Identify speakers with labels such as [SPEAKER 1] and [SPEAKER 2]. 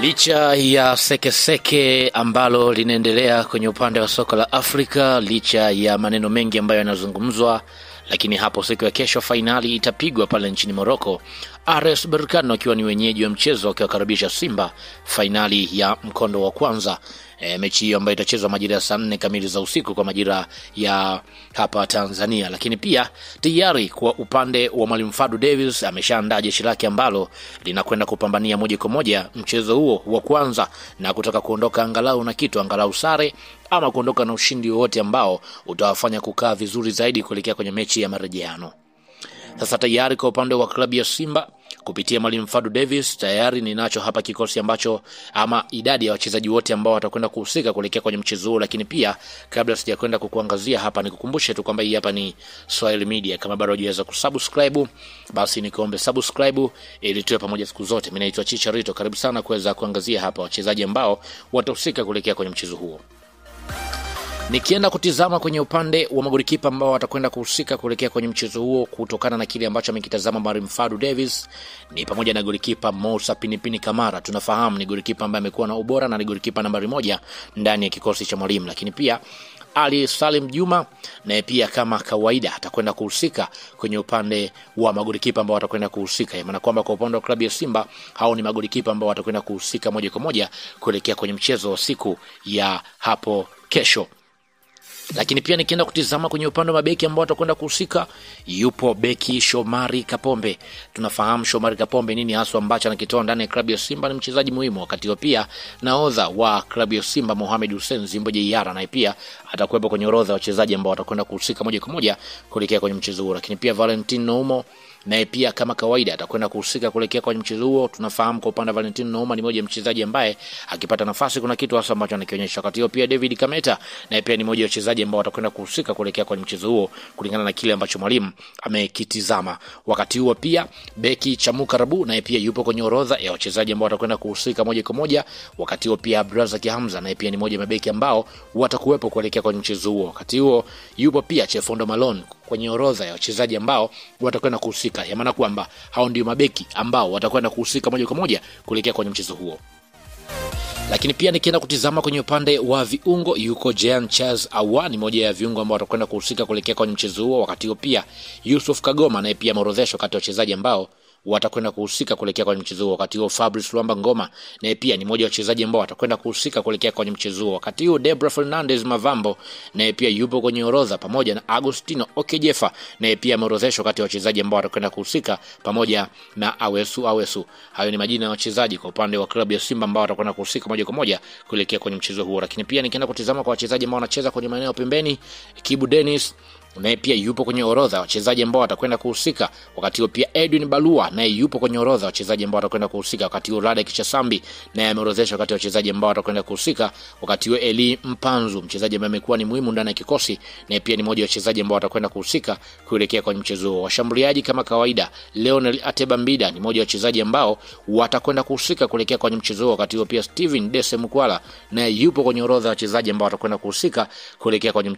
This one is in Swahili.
[SPEAKER 1] Licha ya sekeseke ambalo linaendelea kwenye upande wa soka la Afrika, licha ya maneno mengi ambayo yanazungumzwa, lakini hapo siku ya kesho finali itapigwa pale nchini Morocco. RS Berkane wakiwa ni wenyeji wa mchezo wakiwakaribisha Simba finali ya mkondo wa kwanza. Mechi hiyo ambayo itachezwa majira ya saa 4 kamili za usiku kwa majira ya hapa Tanzania. Lakini pia tayari kwa upande wa Mwalimu Fadu Davis ameshaandaa jeshi lake ambalo linakwenda kupambania moja kwa moja mchezo huo wa kwanza na kutaka kuondoka angalau na kitu, angalau sare ama kuondoka na ushindi wote ambao utawafanya kukaa vizuri zaidi kuelekea kwenye mechi ya marejeano. Sasa tayari kwa upande wa klabu ya Simba kupitia Mwalimu Fadu Davis tayari ninacho hapa kikosi ambacho ama idadi ya wachezaji wote ambao watakwenda kuhusika kuelekea kwenye mchezo huo. Lakini pia kabla sijakwenda kukuangazia hapa, nikukumbushe tu kwamba hii hapa ni Swahili Media. Kama bado hujaweza kusubscribe, basi nikuombe subscribe ili tuwe pamoja siku zote. Mimi naitwa Chicharito, karibu sana kuweza kuangazia hapa wachezaji ambao watahusika kuelekea kwenye mchezo huo. Nikienda kutizama kwenye upande wa magolikipa ambao watakwenda kuhusika kuelekea kwenye mchezo huo kutokana na kile ambacho amekitazama Mwalimu Fadu Davis, ni pamoja na golikipa Moussa Pinipini Kamara. Tunafahamu ni golikipa ambaye amekuwa na ubora na ni golikipa nambari 1 ndani ya kikosi cha mwalimu. Lakini pia Ali Salim Juma na pia kama kawaida atakwenda kuhusika kwenye upande wa magolikipa ambao watakwenda kuhusika. Maana kwamba kwa upande wa klabu ya Simba hao ni magolikipa ambao watakwenda kuhusika moja kwa moja kuelekea kwenye mchezo wa siku ya hapo kesho. Lakini pia nikienda kutizama kwenye upande wa mabeki ambao watakwenda kuhusika, yupo beki Shomari Kapombe. Tunafahamu Shomari Kapombe nini hasa ambacho anakitoa ndani ya klabu ya Simba, ni mchezaji muhimu. Wakati huo pia nahodha wa klabu ya Simba Mohamed Hussein Zimbo Jeyara naye pia atakuwepo kwenye orodha ya wachezaji ambao watakwenda kuhusika moja kwa moja kuelekea kwenye mchezo huo. Lakini pia Valentino Noumo naye pia kama kawaida atakwenda kuhusika kuelekea kwenye mchezo huo. Tunafahamu kwa upande wa Valentino Noumo ni mmoja mchezaji ambaye akipata nafasi kuna kitu hasa ambacho anakionyesha. Wakati huo pia David Kameta naye pia ni mmoja wa wachezaji ambao watakwenda kuhusika kuelekea kwenye mchezo huo kulingana na kile ambacho mwalimu amekitizama. Wakati huo pia beki Chamuka Rabu naye pia yupo kwenye orodha ya wachezaji ambao watakwenda kuhusika moja kwa moja. Wakati huo pia Abdrazak Hamza naye pia ni mmoja wa mabeki ambao watakuwepo kuelekea kwenye mchezo huo. Wakati huo yupo pia Chefondo Malone kwenye orodha ya wachezaji ambao watakwenda kuhusika. Ya maana kwamba hao ndio mabeki ambao watakwenda kuhusika moja kwa moja kuelekea kwenye mchezo huo. Lakini pia nikienda kutizama kwenye upande wa viungo, yuko Jean Charles Ahoua ni moja ya viungo ambao watakwenda kuhusika kuelekea kwenye mchezo huo. Wakati huo pia Yusuf Kagoma naye pia ameorodheshwa kati ya wachezaji ambao watakwenda kuhusika kuelekea kwenye mchezo huo. Wakati huo Fabrice Luamba Ngoma naye pia ni mmoja wa wachezaji ambao watakwenda kuhusika kuelekea kwenye mchezo huo. Wakati huo Debra Fernandez Mavambo naye pia yupo kwenye orodha pamoja na Agostino Okejefa naye pia ameorodheshwa kati ya wachezaji ambao watakwenda kuhusika pamoja na Awesu. Hayo ni majina ya wachezaji kwa upande wa klabu ya Simba ambao watakwenda kuhusika moja kwa moja kuelekea kwenye mchezo huo. Lakini pia nikienda kutizama kwa wachezaji ambao wanacheza kwenye maeneo pembeni, Kibu Dennis naye pia yupo kwenye orodha wachezaji ambao watakwenda kuhusika. Wakati huo pia Edwin Balua naye yupo kwenye orodha wachezaji ambao watakwenda kuhusika. Wakati huo Radek Chasambi naye ameorodheshwa kati ya wachezaji ambao watakwenda kuhusika. Wakati huo Eli Mpanzu mchezaji ambaye amekuwa ni muhimu ndani ya kikosi naye pia ni mmoja wa wachezaji ambao watakwenda kuhusika kuelekea kwenye mchezo huo. Washambuliaji kama kawaida Leonel Atebambida ni mmoja wa wachezaji ambao watakwenda kuhusika kuelekea kwenye mchezo huo. Wakati huo pia Steven Dese Mukwala naye yupo kwenye orodha wachezaji ambao watakwenda kuhusika kuelekea kwenye